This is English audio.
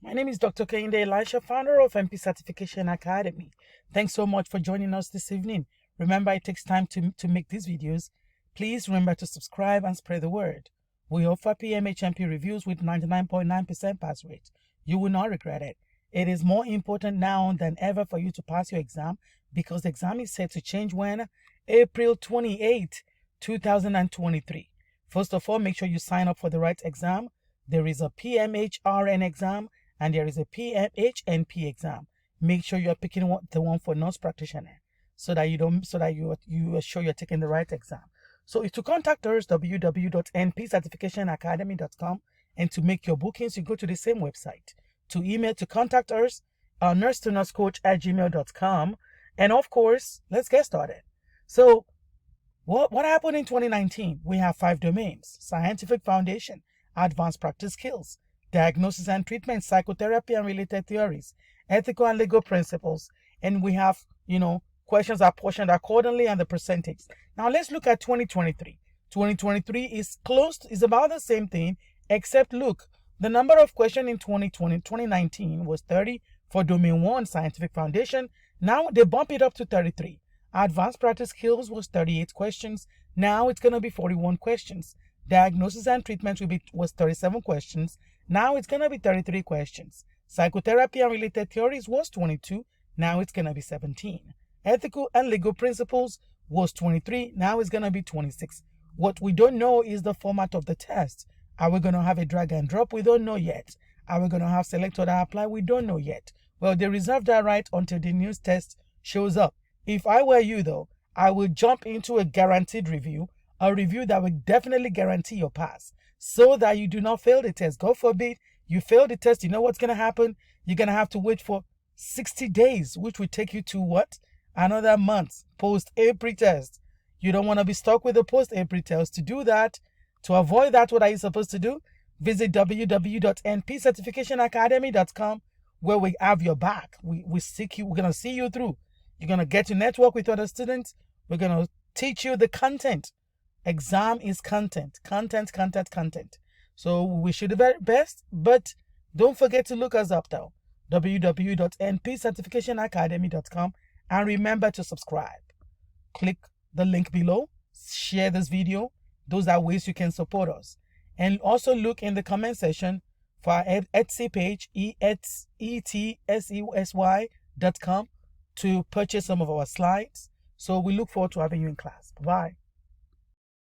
My name is Dr. Kehinde Elisha, founder of MP Certification Academy. Thanks so much for joining us this evening. Remember, it takes time to make these videos. Please remember to subscribe and spread the word. We offer PMHNP reviews with 99.9% pass rate. You will not regret it. It is more important now than ever for you to pass your exam because the exam is set to change when? April 28, 2023. First of all, make sure you sign up for the right exam. There is a PMHRN exam and there is a PMHNP exam. Make sure you're picking the one for nurse practitioner so that you are sure you're taking the right exam. So to contact us, www.npcertificationacademy.com, and to make your bookings, you go to the same website. To email, to contact us, nurse-to-nursecoach@gmail.com. And of course, let's get started. So what happened in 2019? We have 5 domains: scientific foundation, advanced practice skills, diagnosis and treatment, psychotherapy and related theories, ethical and legal principles, and we have, questions are portioned accordingly and the percentage. Now let's look at 2023. 2023 is about the same thing, except look, the number of questions in 2019 was 30 for domain 1, scientific foundation. Now they bump it up to 33. Advanced practice skills was 38 questions. Now it's going to be 41 questions. Diagnosis and treatment was 37 questions. Now it's going to be 33 questions. Psychotherapy and related theories was 22. Now it's going to be 17. Ethical and legal principles was 23. Now it's going to be 26. What we don't know is the format of the test. Are we going to have a drag and drop? We don't know yet. Are we going to have select or apply? We don't know yet. Well, they reserve that right until the news test shows up. If I were you, though, I would jump into a guaranteed review, a review that will definitely guarantee your pass, so that you do not fail the test. God forbid you fail the test. You know what's going to happen? You're going to have to wait for 60 days, which will take you to what? Another month post-April test. You don't want to be stuck with the post-April test. To do that, to avoid that, what are you supposed to do? Visit www.npcertificationacademy.com, where we have your back. We seek you. We're going to see you through. You're going to get to network with other students. We're going to teach you the content. Exam is content. Content. So we wish you the very best, but don't forget to look us up though. www.npcertificationacademy.com, and remember to subscribe. Click the link below. Share this video. Those are ways you can support us. And also look in the comment section for our Etsy page, etsy.com, to purchase some of our slides. So we look forward to having you in class. Bye-bye.